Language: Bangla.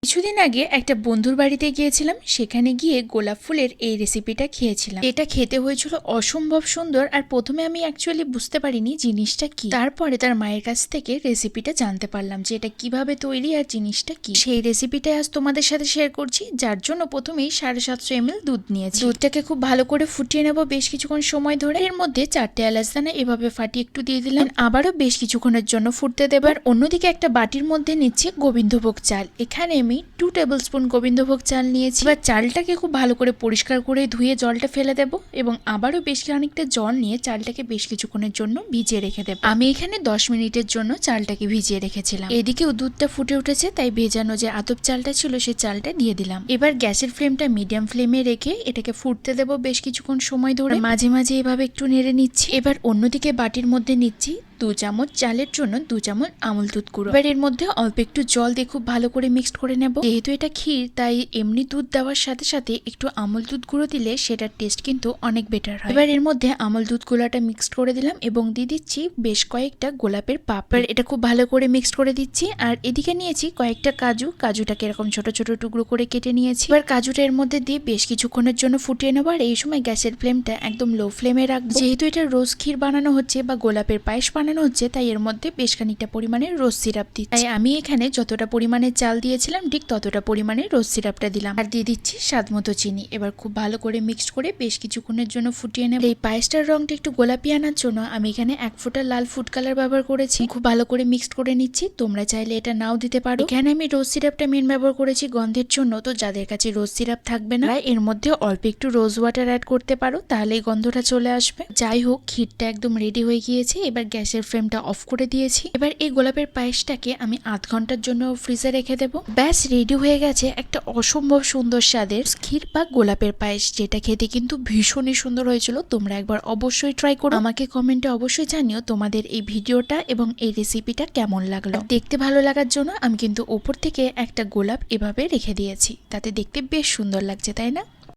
কিছুদিন আগে একটা বন্ধুর বাড়িতে গিয়েছিলাম, সেখানে গিয়ে গোলাপ ফুলের এই রেসিপিটা খেয়েছিলাম। এটা খেতে হয়েছিল অসম্ভব সুন্দর। আর প্রথমে আমি অ্যাকচুয়ালি বুঝতে পারিনি জিনিসটা কি, তারপরে তার মায়ের কাছ থেকে রেসিপিটা জানতে পারলাম যে এটা কিভাবে তৈরি আর জিনিসটা কি। সেই রেসিপিটা আজ তোমাদের সাথে শেয়ার করছি, যার জন্য প্রথমেই 750 ml দুধ নিয়েছি। দুধটাকে খুব ভালো করে ফুটিয়ে নেবো বেশ কিছুক্ষণ সময় ধরে। এর মধ্যে 4টে এলাচ দানা এভাবে ফাটিয়ে একটু দিয়ে দিলাম, আবারও বেশ কিছুক্ষণের জন্য ফুটতে দেবার। অন্যদিকে একটা বাটির মধ্যে নিচ্ছি গোবিন্দভোগ চাল। এখানে আমি 2 টেবিল স্পুন গোবিন্দভোগ চাল নিয়েছি। এবার চালটাকে খুব ভালো করে পরিষ্কার করে ধুয়ে জলটা ফেলে দেব এবং আবারও বেশ খানিকটা জল নিয়ে চালটাকে বেশ কিছুক্ষণের জন্য ভিজিয়ে রেখে দেব। আমি এখানে 10 মিনিটের জন্য চালটাকে ভিজিয়ে রেখেছিলাম। এদিকেও দুধটা ফুটে উঠেছে, তাই ভেজানো যে আতপ চালটা ছিল সেই চালটা দিয়ে দিলাম। এবার গ্যাসের ফ্লেমটা মিডিয়াম ফ্লেমে রেখে এটাকে ফুটতে দেব বেশ কিছুক্ষণ সময় ধরে। মাঝে মাঝে এভাবে একটু নেড়ে নিচ্ছি। এবার অন্যদিকে বাটির মধ্যে নিচ্ছি 2 চামচ চালের জন্য 2 চামচ আমুল দুধ গুঁড়ো। এবার এর মধ্যে অল্প একটু জল দিয়ে খুব ভালো করে মিক্সড করে নেব। যেহেতু এটা ক্ষীর, তাই এমনি দুধ দেওয়ার সাথে সাথে একটু আমুল দুধ গুঁড়ো দিলে সেটার টেস্ট কিন্তু অনেক বেটার হয়। এবার এর মধ্যে আমুল দুধ গুঁড়োটা মিক্সড করে দিলাম এবং দিয়ে দিচ্ছি বেশ কয়েকটা গোলাপের পাপড়। এটা খুব ভালো করে মিক্সড করে দিচ্ছি। আর এদিকে নিয়েছি কয়েকটা কাজুটাকে এরকম ছোট ছোট টুকরো করে কেটে নিয়েছি। এবার কাজুটা এর মধ্যে দিয়ে বেশ কিছুক্ষণের জন্য ফুটিয়ে নেব। আর এই সময় গ্যাসের ফ্লেমটা একদম লো ফ্লেমে রাখবো। যেহেতু এটা রোজ ক্ষীর বানানো হচ্ছে বা গোলাপের পায়েস বানানো হচ্ছে, তাই এর মধ্যে বেশ খানিকটা পরিমাণে রোজ সিরাপ দিচ্ছি। তাই আমি এখানে যতটা পরিমাণে চাল দিয়েছিলাম ঠিক ততটা পরিমাণে রোজ সিরাপটা দিলাম। আর দিয়ে দিচ্ছি স্বাদ মতো চিনি। এবার খুব ভালো করে মিক্সড করে বেশ কিছুক্ষণের জন্য ফুটিয়ে নেব। এই পায়েসটার রংটা একটু গোলাপি আনার জন্য আমি এখানে 1 ফোঁটা লাল ফুড কালার ব্যবহার করেছি। খুব ভালো করে মিক্সড করে নিচ্ছি। তোমরা চাইলে এটা নাও দিতে পারো। এখানে আমি রোজ সিরাপটা মেন ব্যবহার করেছি গন্ধের জন্য। তো যাদের কাছে রোজ সিরাপ থাকবে না, এর মধ্যে অল্প একটু রোজ ওয়াটার অ্যাড করতে পারো, তাহলে এই গন্ধটা চলে আসবে। যাই হোক, ক্ষীরটা একদম রেডি হয়ে গিয়েছে। এবার গ্যাসের ফ্লেমটা অফ করে দিয়েছি। এবার এই গোলাপের পায়েসটাকে আমি আধ ঘন্টার জন্য ফ্রিজে রেখে দেব। ব্যাস রেডি হয়ে গেছে একটা অসম্ভব সুন্দর স্বাদের ক্ষীর বা গোলাপের পায়েস, যেটা খেতে কিন্তু ভীষণই সুন্দর হয়েছিল। তোমরা একবার অবশ্যই ট্রাই করো। আমাকে কমেন্টে অবশ্যই জানিও তোমাদের এই ভিডিওটা এবং এই রেসিপিটা কেমন লাগলো। দেখতে ভালো লাগার জন্য আমি কিন্তু ওপর থেকে একটা গোলাপ এভাবে রেখে দিয়েছি, তাতে দেখতে বেশ সুন্দর লাগছে, তাই না?